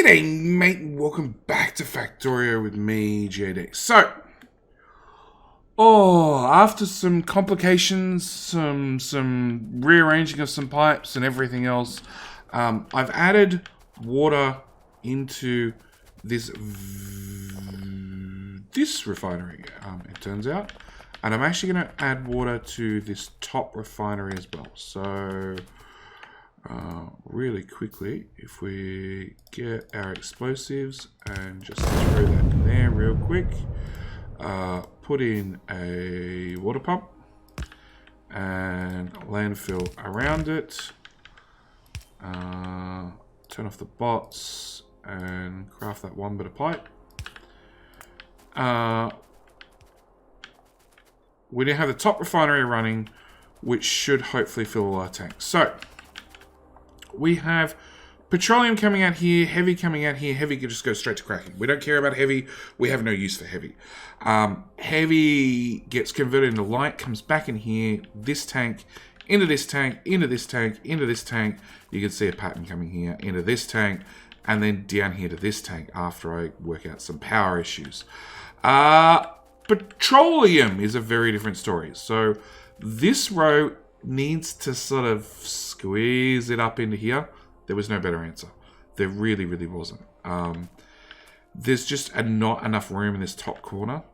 G'day mate, and welcome back to Factorio with me, JD. So, after some complications, some rearranging of some pipes and everything else, I've added water into this refinery, it turns out. And I'm actually going to add water to this top refinery as well. So, really quickly, if we get our explosives and just throw that in there real quick, put in a water pump and landfill around it, turn off the bots and craft that one bit of pipe. We now have the top refinery running, which should hopefully fill all our tanks. So, we have petroleum coming out here, heavy coming out here. Heavy can just go straight to cracking. We don't care about heavy. We have no use for heavy. Heavy gets converted into light, comes back in here, this tank, into this tank, into this tank, into this tank. You can see a pattern coming here, into this tank, and then down here to this tank after I work out some power issues. Petroleum is a very different story. So this row needs to sort of squeeze it up into here. There was no better answer. There really, really wasn't. There's just not enough room in this top corner.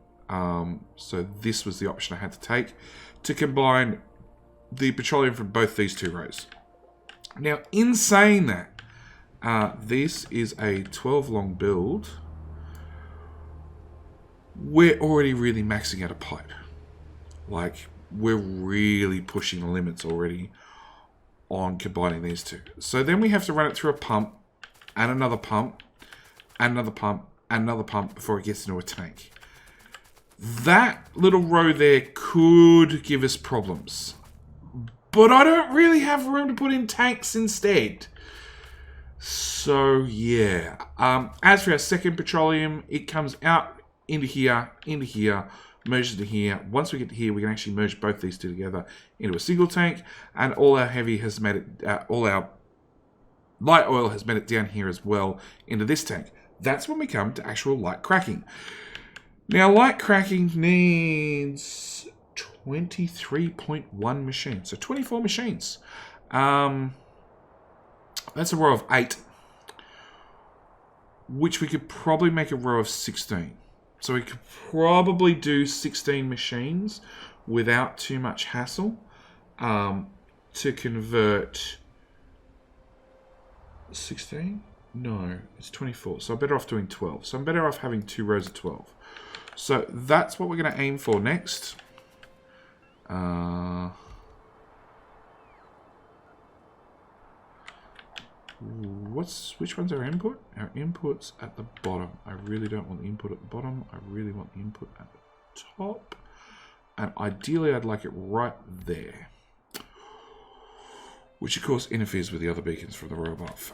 So this was the option I had to take to combine the petroleum from both these two rows. Now, in saying that, this is a 12 long build. We're already really maxing out a pipe. Like, we're really pushing the limits already on combining these two. So then we have to run it through a pump, and another pump, and another pump, and another pump before it gets into a tank. That little row there could give us problems. But I don't really have room to put in tanks instead. So, yeah. As for our second petroleum, it comes out into here, merges into here. Once we get to here, we can actually merge both these two together into a single tank, and all our heavy has made it, all our light oil has made it down here as well into this tank. That's when we come to actual light cracking. Now, light cracking needs 23.1 machines, so 24 machines. That's a row of 8, which we could probably make a row of 16. So we could probably do 16 machines without too much hassle to convert 16? No, it's 24. So I'm better off doing 12. So I'm better off having 2 rows of 12. So that's what we're going to aim for next. Which one's our input? Our input's at the bottom. I really don't want the input at the bottom. I really want the input at the top. And ideally, I'd like it right there. Which, of course, interferes with the other beacons from the row above.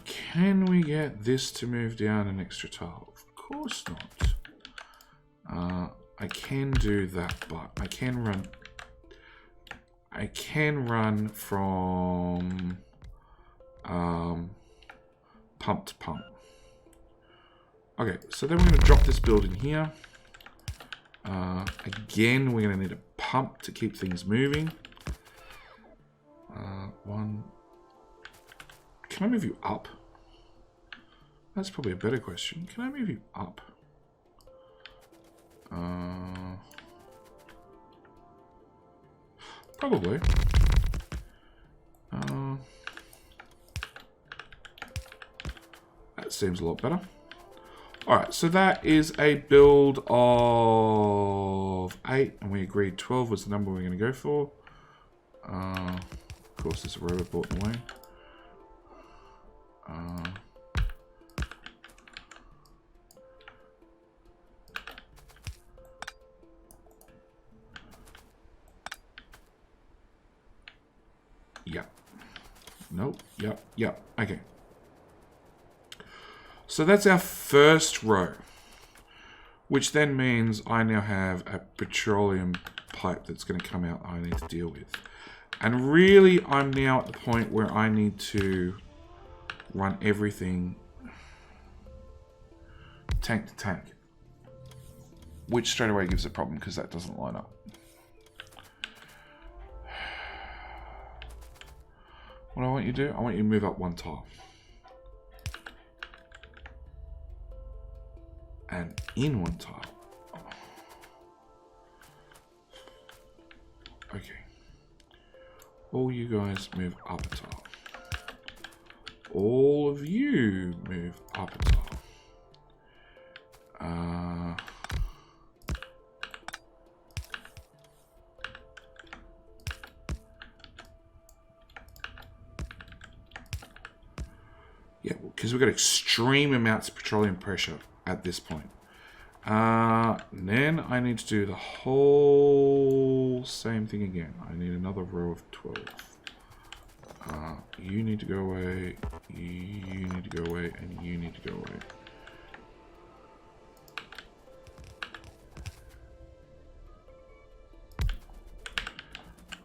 Can we get this to move down an extra tile? Of course not. I can do that, but I can run from pump to pump. Okay, so then we're going to drop this build in here. Again, we're going to need a pump to keep things moving. One. Can I move you up? That's probably a better question. Can I move you up? Probably. That seems a lot better. Alright, so that is a build of 8, and we agreed 12 was the number we're going to go for. Of course, there's a robot bought in the way. Yep. Nope. Yep. Okay. So that's our first row, which then means I now have a petroleum pipe that's going to come out I need to deal with. And really, I'm now at the point where I need to run everything tank to tank. Which straight away gives a problem because that doesn't line up. What I want you to do, I want you to move up one tile. And in one tile. Okay. All you guys move up a tile. All of you move up a tile. Yeah, because we've got extreme amounts of petroleum pressure at this point. Then I need to do the whole same thing again. I need another row of 12. You need to go away, you need to go away, and you need to go away.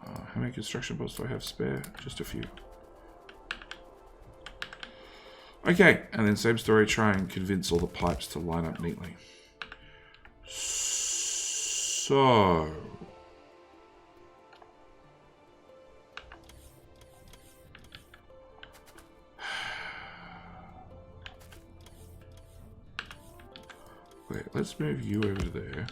How many construction bots do I have spare? Just a few. Okay, and then same story, try and convince all the pipes to line up neatly. So... Wait, let's move you over there.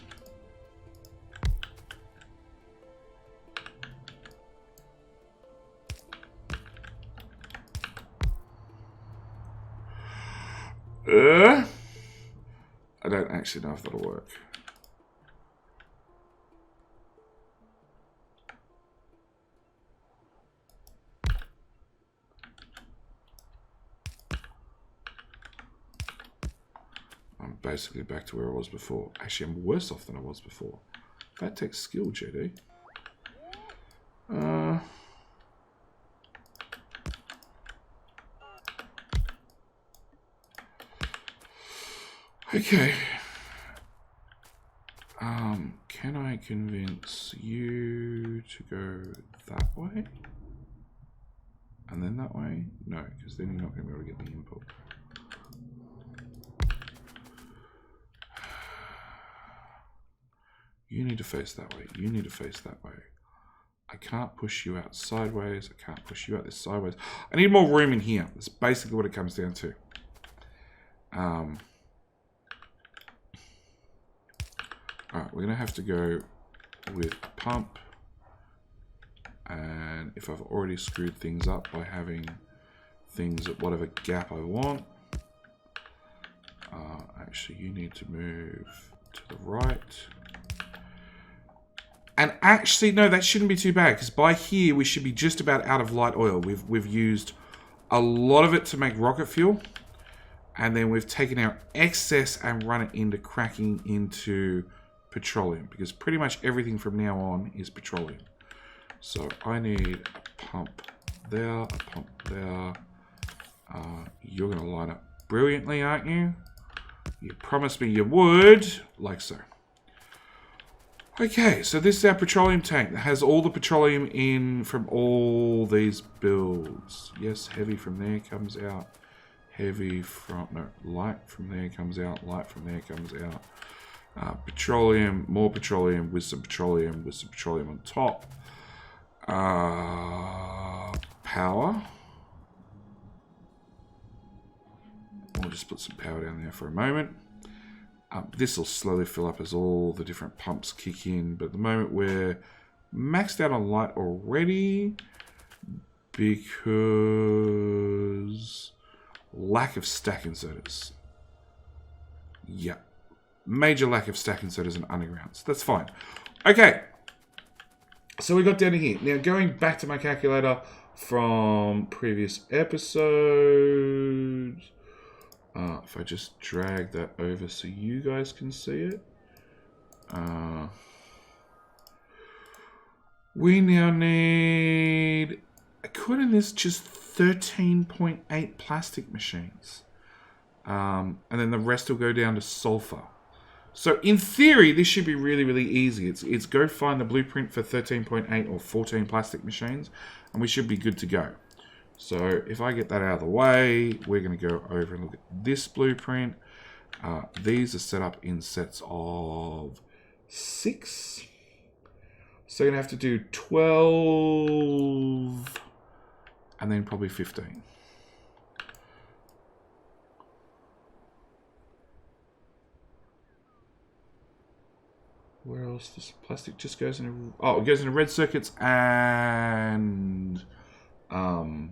I don't actually know if that'll work. I'm basically back to where I was before. Actually, I'm worse off than I was before. That takes skill, JD. Okay. Can I convince you to go that way? And then that way? No, because then you're not going to be able to get the input. You need to face that way. You need to face that way. I can't push you out sideways. I can't push you out this sideways. I need more room in here. That's basically what it comes down to. Alright, we're going to have to go with a pump. And if I've already screwed things up by having things at whatever gap I want. Actually, you need to move to the right. And actually, no, that shouldn't be too bad. Because by here, we should be just about out of light oil. We've used a lot of it to make rocket fuel. And then we've taken our excess and run it into cracking into petroleum, because pretty much everything from now on is petroleum. So I need a pump there, a pump there. You're going to line up brilliantly, aren't you? You promised me you would, like so. Okay, so this is our petroleum tank that has all the petroleum in from all these builds. Yes, heavy from there comes out. Heavy from, no, light from there comes out. Light from there comes out. Petroleum, more petroleum with some petroleum on top. Power. We'll just put some power down there for a moment. This will slowly fill up as all the different pumps kick in, but at the moment we're maxed out on light already because lack of stack inserters. Yeah. Major lack of stack inserters and undergrounds. That's fine. Okay. So we got down to here. Now going back to my calculator from previous episodes. If I just drag that over so you guys can see it. We now need, according to this, just 13.8 plastic machines. And then the rest will go down to sulfur. So in theory, this should be really, really easy. It's go find the blueprint for 13.8 or 14 plastic machines, and we should be good to go. So if I get that out of the way, we're going to go over and look at this blueprint. These are set up in sets of 6. So you're going to have to do 12 and then probably 15. Where else does plastic just goes in? Oh, it goes into red circuits and low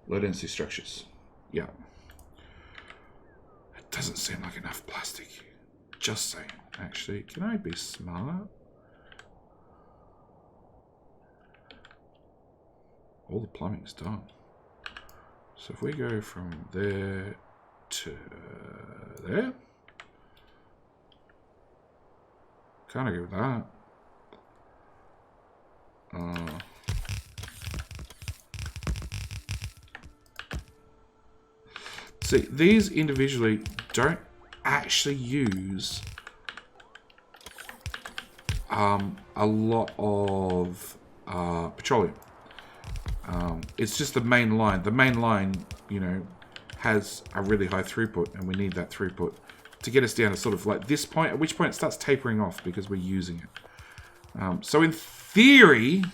density structures. Yeah. It doesn't seem like enough plastic. Just saying. Actually, can I be smart? All the plumbing's done. So if we go from there to there, can't agree with that. See, these individually don't actually use a lot of petroleum. It's just the main line. The main line, you know, has a really high throughput, and we need that throughput to get us down to sort of like this point, at which point it starts tapering off because we're using it. So in theory,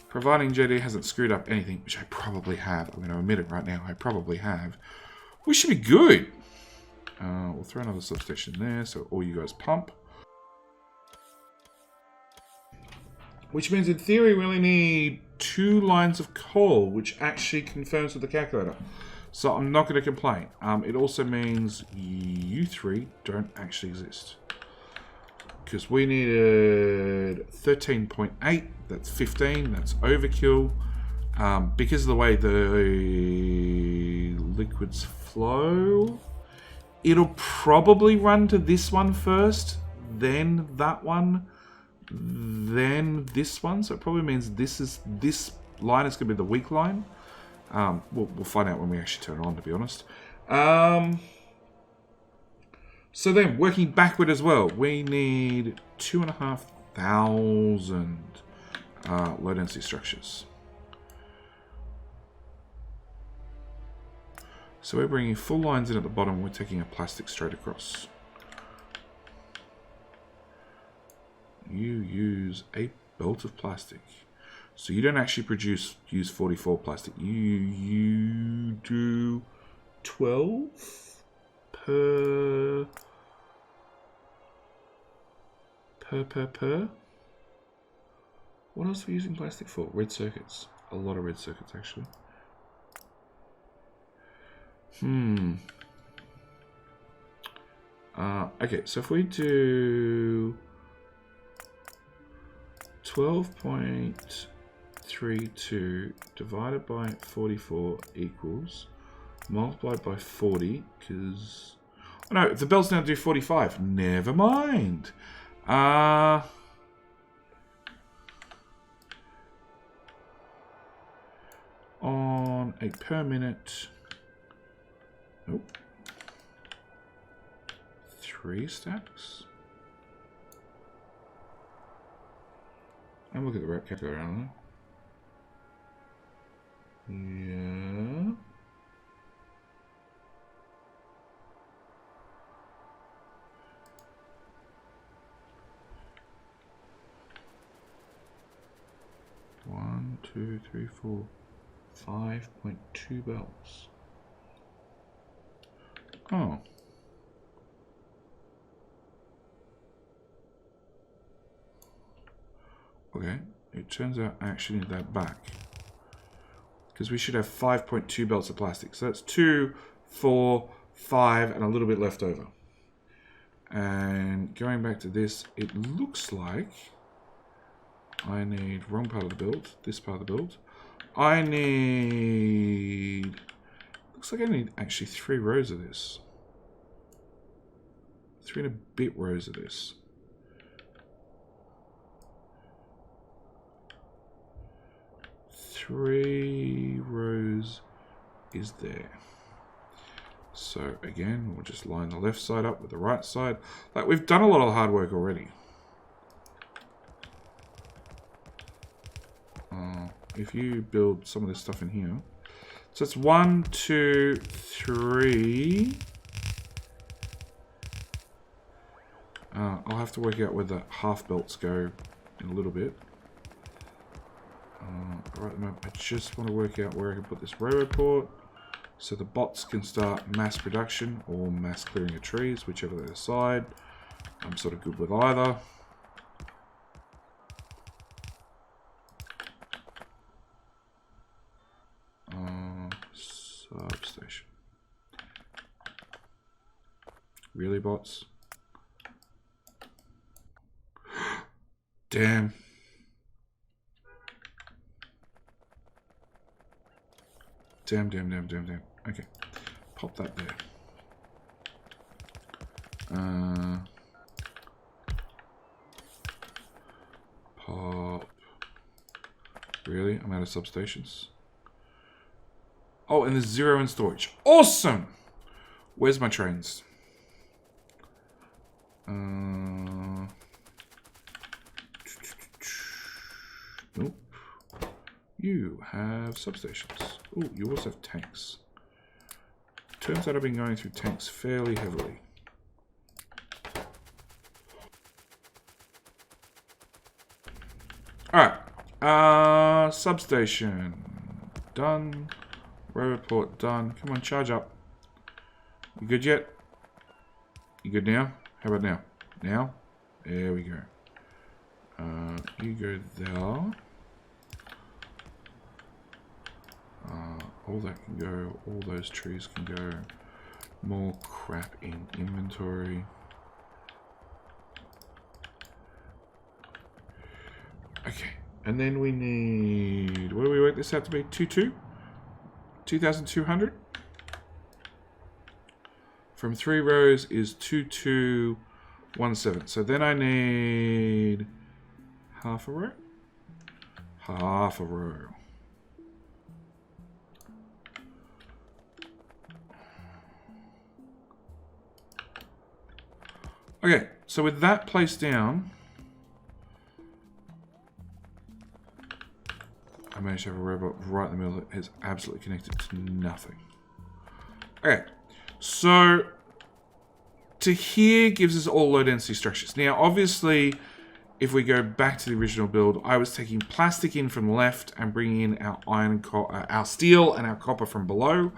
providing JD hasn't screwed up anything, which I probably have, I'm going to admit it right now, I probably have, we should be good. We'll throw another substation there, so all you guys pump. Which means in theory we only need 2 lines of coal, which actually confirms with the calculator. So I'm not going to complain. It also means you 3 don't actually exist. Because we needed 13.8, that's 15, that's overkill. Because of the way the liquids flow, it'll probably run to this one first, then that one, then this one. So it probably means this line is going to be the weak line. We'll find out when we actually turn it on, to be honest. So then, working backward as well, we need 2,500 low density structures. So we're bringing full lines in at the bottom, we're taking a plastic straight across. You use a belt of plastic. So you don't actually use 44 plastic. You do 12 per. What else are we using plastic for? Red circuits. A lot of red circuits, actually. Okay, so if we do 12.32 divided by 44 equals multiplied by 40, because... Oh no, the belt's now do 45. Never mind. On a per minute... Nope. 3 stacks. And look at the right calculator on there. Yeah. One, 2, 3, 4, 5.2 belts. Oh. Okay, it turns out I actually need that back. Because we should have 5.2 belts of plastic. So that's 2, 4, 5, and a little bit left over. And going back to this, it looks like I need, wrong part of the build, this part of the build. I need, looks like I need actually 3 rows of this. 3 and a bit rows of this. Three rows is there. So again, we'll just line the left side up with the right side. Like, we've done a lot of the hard work already. If you build some of this stuff in here. So it's 1, 2, 3, I'll have to work out where the half belts go in a little bit. Right at the moment, I just want to work out where I can put this railroad port so the bots can start mass production or mass clearing of trees, whichever they decide. I'm sort of good with either. Substation. Really, bots? Damn. Damn. Okay. Pop that there. Pop. Really? I'm out of substations. Oh, and there's 0 in storage. Awesome! Where's my trains? Nope. You have substations. Oh, you also have tanks. Turns out I've been going through tanks fairly heavily. Alright. Substation. Done. Railroad port done. Come on, charge up. You good yet? You good now? How about now? Now? There we go. You go there. All that can go. All those trees can go. More crap in inventory. Okay. And then we need... What do we work this out to be? 2,200? From 3 rows is 2217. So then I need half a row. Half a row. Okay, so with that placed down, I managed to have a robot right in the middle that is absolutely connected to nothing. Okay, so to here gives us all low density structures. Now, obviously, if we go back to the original build, I was taking plastic in from the left and bringing in our iron, our steel and our copper from below.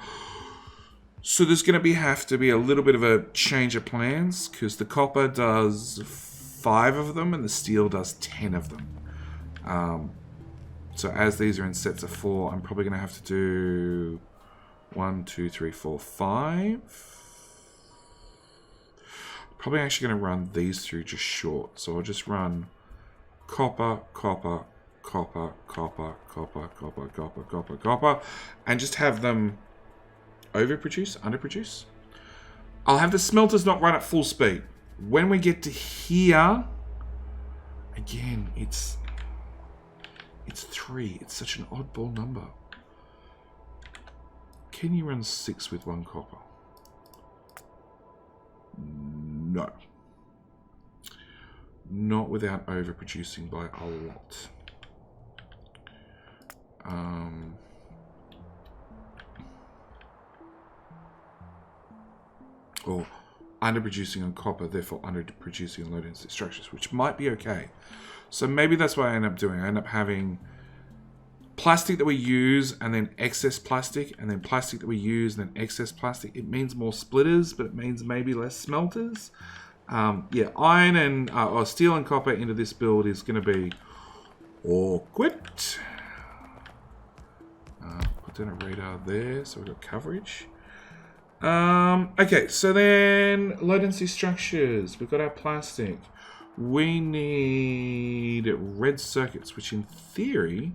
So there's going to have to be a little bit of a change of plans because the copper does 5 of them and the steel does 10 of them. So as these are in sets of 4, I'm probably going to have to do 1, 2, 3, 4, 5. Probably actually going to run these through just short. So I'll just run copper, copper, copper, copper, copper, copper, copper, copper, copper, and just have them overproduce, underproduce. I'll have the smelters not run at full speed. When we get to here, again, it's 3. It's such an oddball number. Can you run 6 with 1 copper? No. Not without overproducing by a lot. Or underproducing on copper, therefore underproducing on low density structures, which might be okay. So maybe that's what I end up doing. I end up having plastic that we use and then excess plastic, and then plastic that we use and then excess plastic. It means more splitters, but it means maybe less smelters. Yeah, iron and or steel and copper into this build is going to be awkward. Put down a radar there so we've got coverage. Okay, so then low density structures. We've got our plastic. We need red circuits, which in theory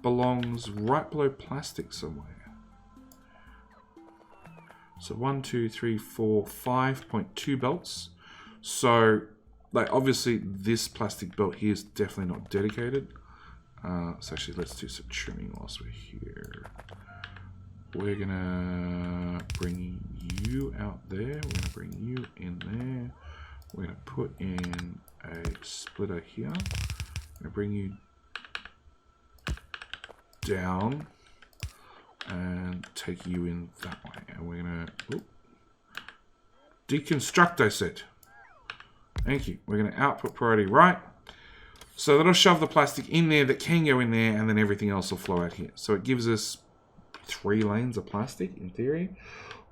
belongs right below plastic somewhere. So 1, 2, 3, 4, 5.2 belts. So, like, obviously this plastic belt here is definitely not dedicated. So actually, let's do some trimming whilst we're here. We're gonna bring you out there. We're gonna bring you in there. We're gonna put in a splitter here. I'm gonna bring you down and take you in that way. And we're gonna deconstruct, I said. Thank you. We're going to output priority right. So that'll shove the plastic in there that can go in there, and then everything else will flow out here. So it gives us 3 lanes of plastic, in theory.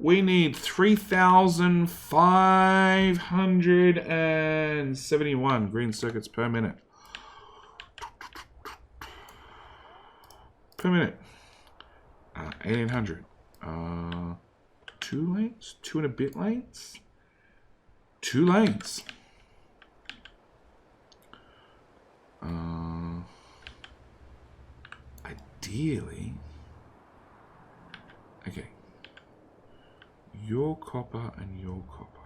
We need 3,571 green circuits per minute. Per minute. 1,800. 2 lanes? 2 and a bit lanes? 2 lanes. Ideally, okay, your copper and your copper.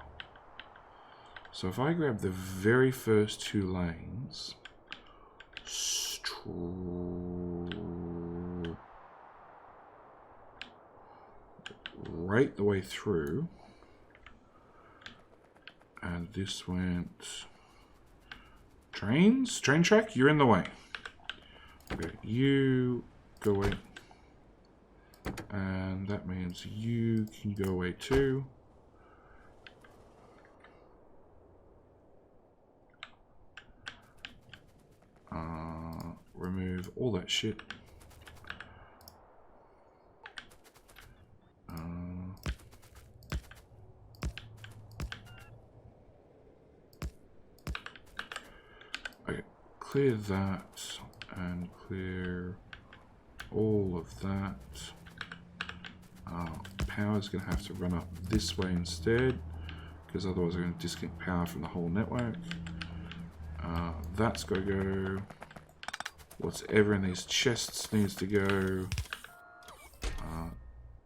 So if I grab the very first 2 lanes, right the way through, and this went train track, you're in the way. Okay, you go away, and that means you can go away too. Remove all that shit. Okay, clear that and clear all of that. Power's going to have to run up this way instead, because otherwise I'm going to disconnect power from the whole network. That's got to go. Whatever in these chests needs to go.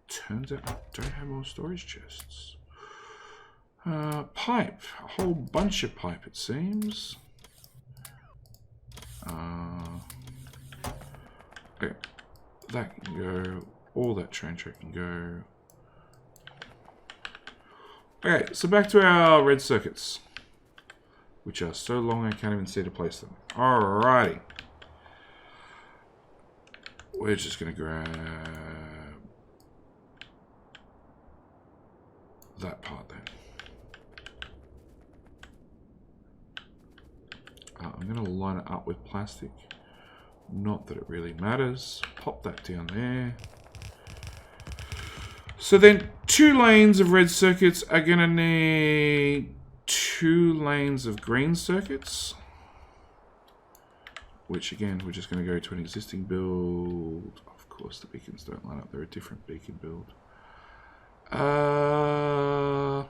Turns out I don't have more storage chests. Pipe. A whole bunch of pipe, it seems. Okay. That can go. All that train track can go. Okay, so back to our red circuits, which are so long I can't even see to place them. Alrighty. We're just going to grab that part then. I'm going to line it up with plastic. Not that it really matters. Pop that down there. So then 2 lanes of red circuits are going to need 2 lanes of green circuits. Which again, we're just going to go to an existing build. Of course, the beacons don't line up. They're a different beacon build. We're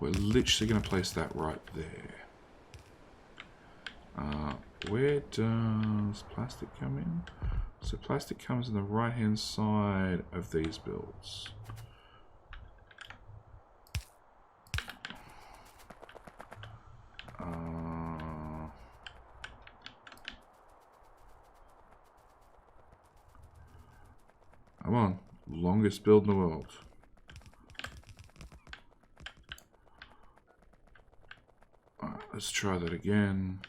literally going to place that right there. Where does plastic come in? So plastic comes on the right-hand side of these builds. Come on, longest build in the world. Alright, let's try that again.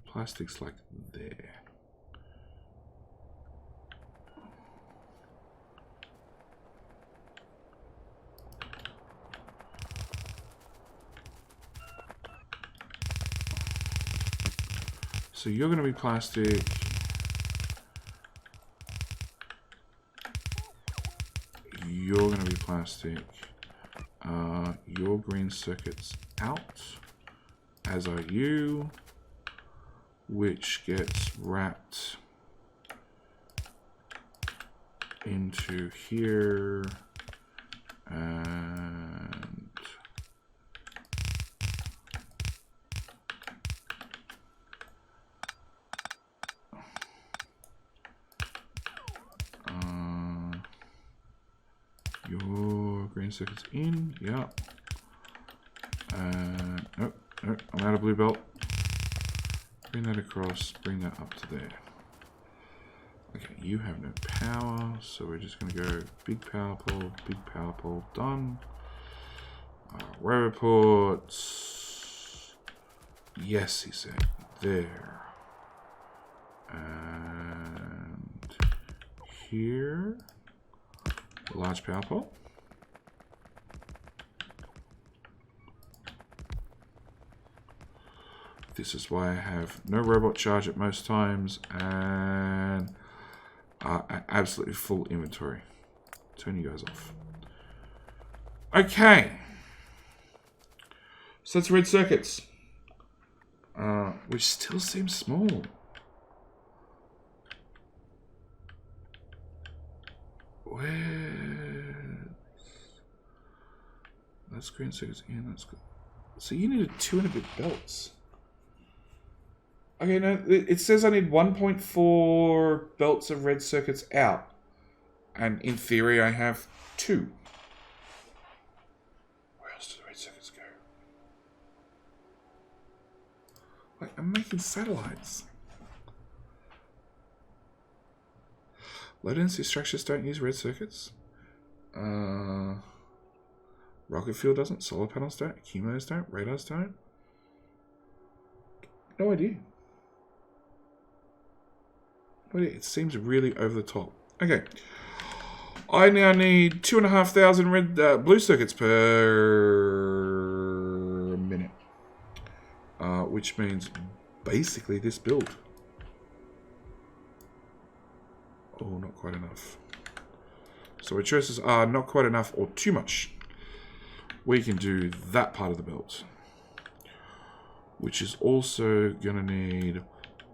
Plastic's like there. So you're going to be plastic. You're going to be plastic. Your green circuit's out, as are you, which gets wrapped into here, and your green circuit's in, yeah. Nope, I'm out of blue belt. Bring that across, bring that up to there. Okay, you have no power, so we're just going to go big power pole, done. Row reports. Yes, he said. There. And here. Large power pole. This is why I have no robot charge at most times and absolutely full inventory. Turn you guys off. Okay. So that's red circuits. Which still seems small. Where? That's green circuits in. That's good. So you needed 2 and a bit belts. Okay, no, it says I need 1.4 belts of red circuits out. And in theory, I have 2. Where else do the red circuits go? Like, I'm making satellites. Low density structures don't use red circuits. Rocket fuel doesn't. Solar panels don't. Accumulators don't. Radars don't. No idea. But it seems really over the top. Okay. I now need 2,500 red blue circuits per minute. Which means basically this build. Oh, not quite enough. So our choices are not quite enough or too much. We can do that part of the build. Which is also going to need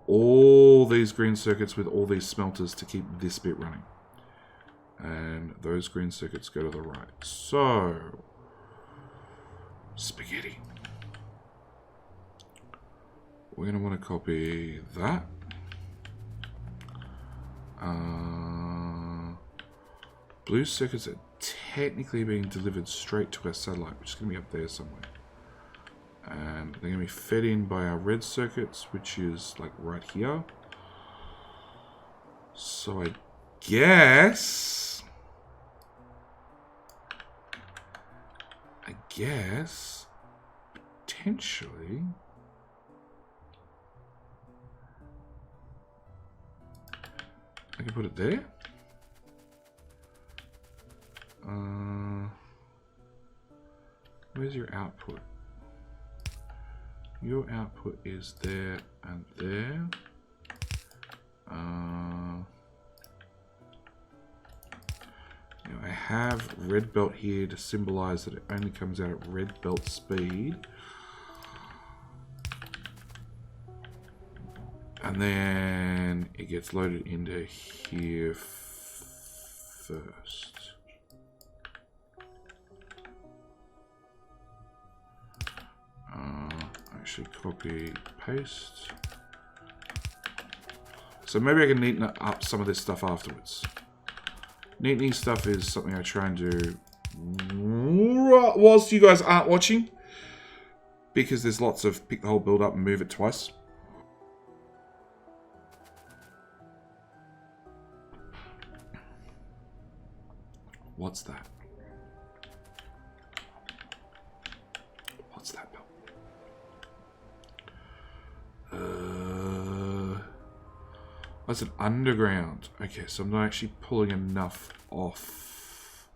all these green circuits with all these smelters to keep this bit running. And those green circuits go to the right. So, spaghetti. We're going to want to copy that. Blue circuits are technically being delivered straight to our satellite, which is going to be up there somewhere. And they're going to be fed in by our red circuits, which is like right here. So I guess potentially I can put it there. Where's your output? Your output is there and there. I have red belt here to symbolize that it only comes out at red belt speed. And then it gets loaded into here first. Actually copy, paste. So maybe I can neaten up some of this stuff afterwards. Neatening stuff is something I try and do whilst you guys aren't watching. Because there's lots of pick the whole build up and move it twice. What's that? What's that belt? That's an underground. Okay, so I'm not actually pulling enough off.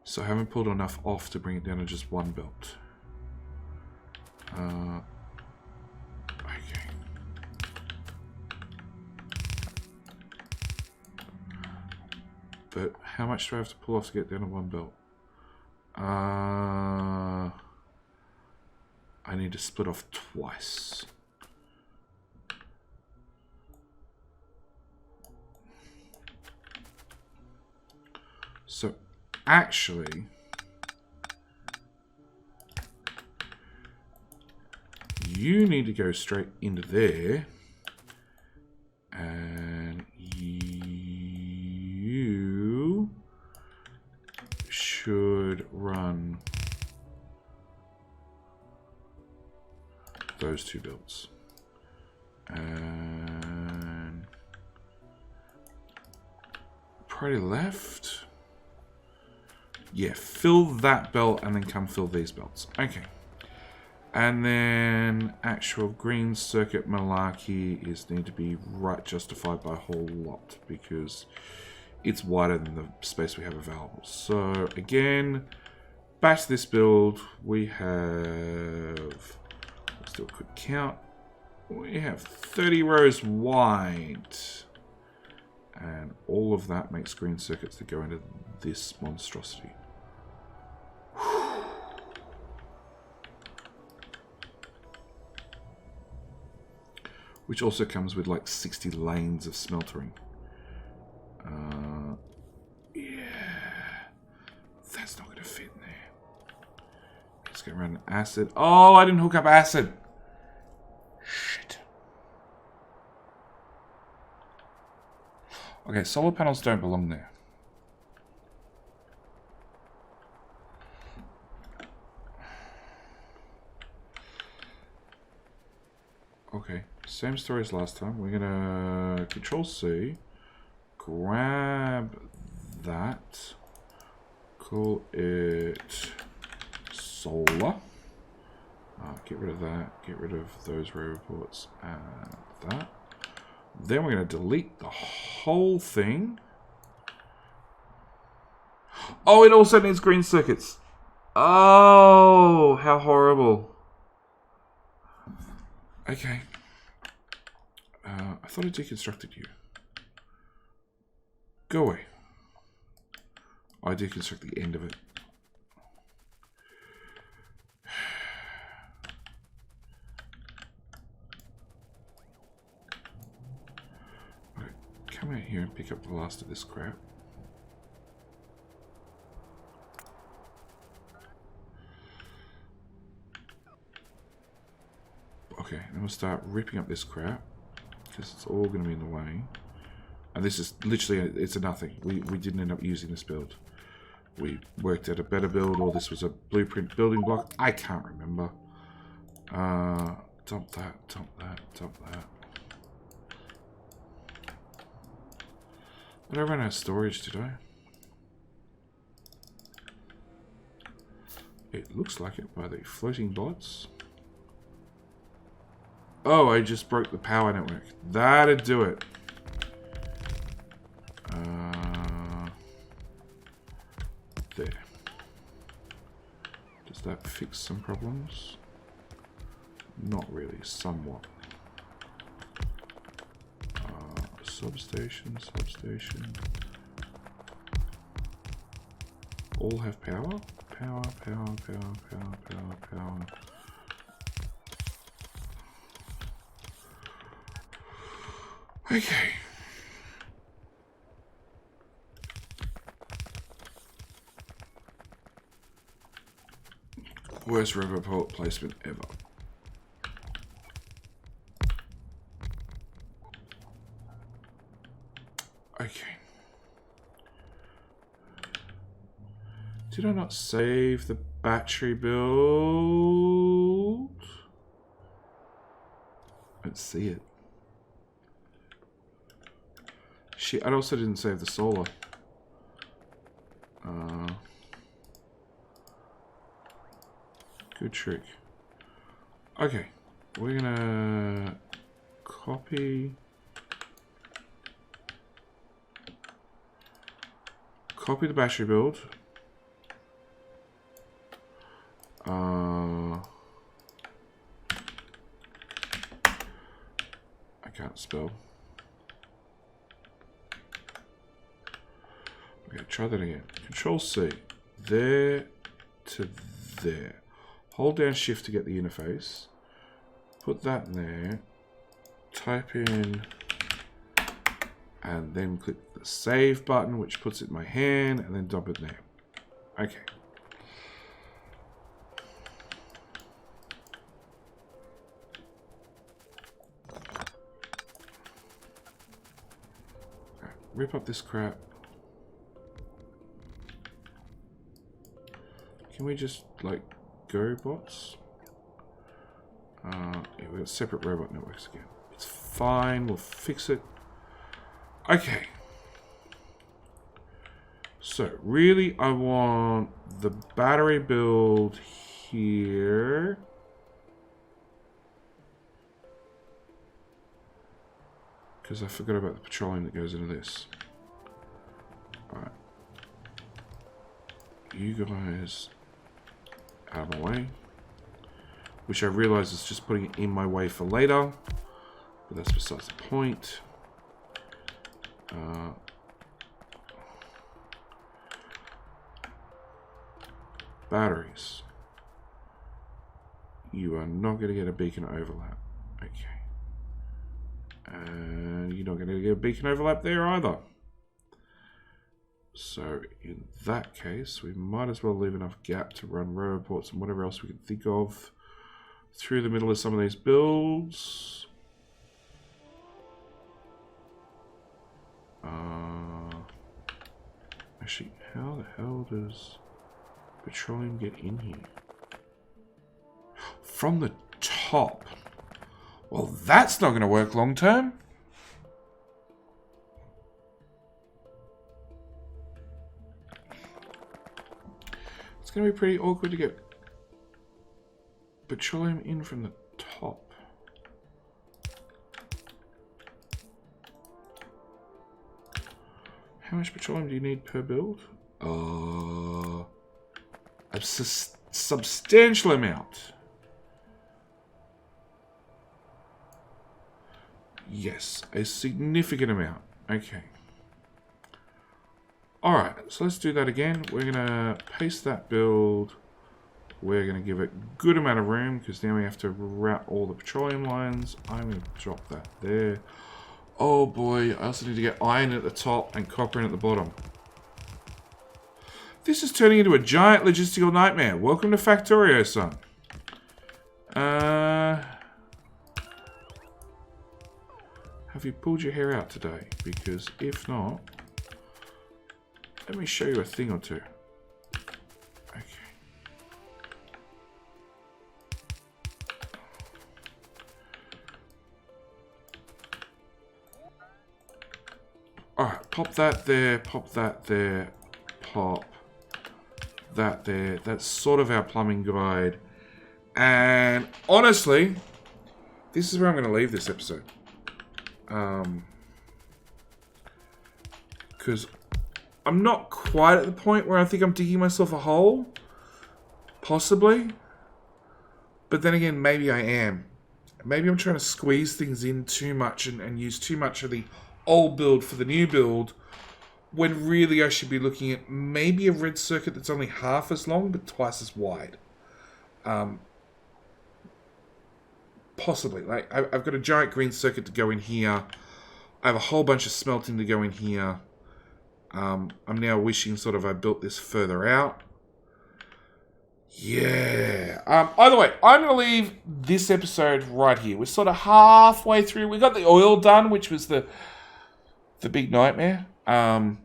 So I haven't pulled enough off to bring it down to just one belt. Okay. But how much do I have to pull off to get down to one belt? I need to split off twice. So actually, you need to go straight into there, and you should run those 2 builds. And probably left. Yeah, fill that belt and then come fill these belts. Okay. And then actual green circuit malarkey is need to be right justified by a whole lot because it's wider than the space we have available. So again, batch this build, we have, let's do a quick count. We have 30 rows wide. And all of that makes green circuits that go into this monstrosity. Which also comes with like 60 lanes of smeltering. Yeah. That's not going to fit in there. Let's go run acid. Oh, I didn't hook up acid. Shit. Okay, solar panels don't belong there. Okay, same story as last time. We're gonna Control C, grab that, call it solar. Get rid of that, get rid of those row reports, and that. Then we're going to delete the whole thing. Oh, it also needs green circuits. Oh, how horrible. Okay. I thought I deconstructed you. Go away. I deconstruct the end of it. Come out here and pick up the last of this crap. Okay, then we'll start ripping up this crap because it's all going to be in the way. And this is literally, it's a nothing. We didn't end up using this build. We worked out a better build, or this was a blueprint building block. I can't remember. Dump that, dump that, dump that. Did I run out of storage, did I? It looks like it by the floating bullets. Oh, I just broke the power network. That'd do it. There. Does that fix some problems? Not really, somewhat. Substation. All have power? Power. Okay. Worst river port placement ever. Okay. Did I not save the battery build? Let's see it. Shit, I also didn't save the solar. Good trick. Okay, we're gonna copy the battery build. I can't spell. Okay, try that again. Control C. There to there. Hold down shift to get the interface. Put that in there. Type in. And then click the save button, which puts it in my hand, and then dump it there. Okay. Alright, rip up this crap. Can we just, like, go bots? Yeah, we've got separate robot networks again. It's fine, we'll fix it. Okay. So, really, I want the battery build here. Because I forgot about the petroleum that goes into this. Alright. You guys out of my way. Which I realise is just putting it in my way for later. But that's besides the point. Batteries. You are not going to get a beacon overlap. Okay. And you're not going to get a beacon overlap there either. So in that case, we might as well leave enough gap to run row reports and whatever else we can think of through the middle of some of these builds. Actually, how the hell does petroleum get in here? From the top. Well, that's not going to work long term. It's going to be pretty awkward to get petroleum in from the top. How much petroleum do you need per build? A substantial amount. Yes, a significant amount. Okay. Alright, so let's do that again. We're going to paste that build. We're going to give it a good amount of room because now we have to route all the petroleum lines. I'm going to drop that there. Oh boy, I also need to get iron at the top and copper in at the bottom. This is turning into a giant logistical nightmare. Welcome to Factorio, son. Have you pulled your hair out today? Because if not, let me show you a thing or two. Okay. Alright, pop that there, pop that there, pop that there. That's sort of our plumbing guide. And honestly, this is where I'm going to leave this episode. Because I'm not quite at the point where I think I'm digging myself a hole. Possibly. But then again, maybe I am. Maybe I'm trying to squeeze things in too much and use too much of the old build for the new build, when really I should be looking at maybe a red circuit that's only half as long but twice as wide. Possibly. Like I've got a giant green circuit to go in here. I have a whole bunch of smelting to go in here. I'm now wishing sort of I built this further out. Yeah. Either way, I'm going to leave this episode right here. We're sort of halfway through. We got the oil done, which was the big nightmare. And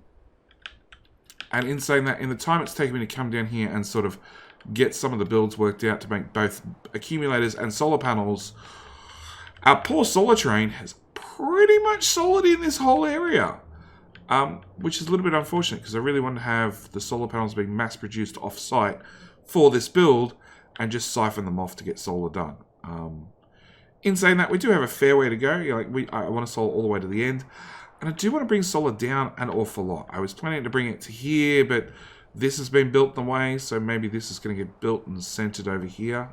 in saying that, in the time it's taken me to come down here and sort of get some of the builds worked out to make both accumulators and solar panels, our poor solar train has pretty much solid in this whole area. Which is a little bit unfortunate because I really want to have the solar panels being mass produced off-site for this build and just siphon them off to get solar done. In saying that, we do have a fair way to go. I want to solar all the way to the end. And I do want to bring solar down an awful lot. I was planning to bring it to here, but this has been built in the way, so maybe this is going to get built and centered over here.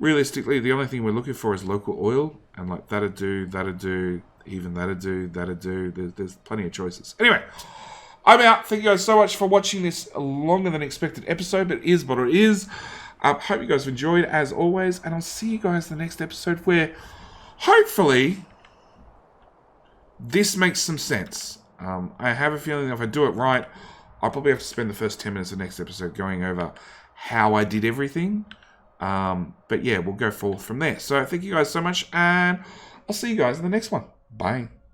Realistically, the only thing we're looking for is local oil, and like that'd do, even that'd do. There's plenty of choices. Anyway, I'm out. Thank you guys so much for watching this longer than expected episode, but it is what it is. Hope you guys have enjoyed, as always, and I'll see you guys in the next episode where, hopefully, this makes some sense. I have a feeling if I do it right, I'll probably have to spend the first 10 minutes of the next episode going over how I did everything. But yeah, we'll go forth from there. So thank you guys so much, and I'll see you guys in the next one. Bye.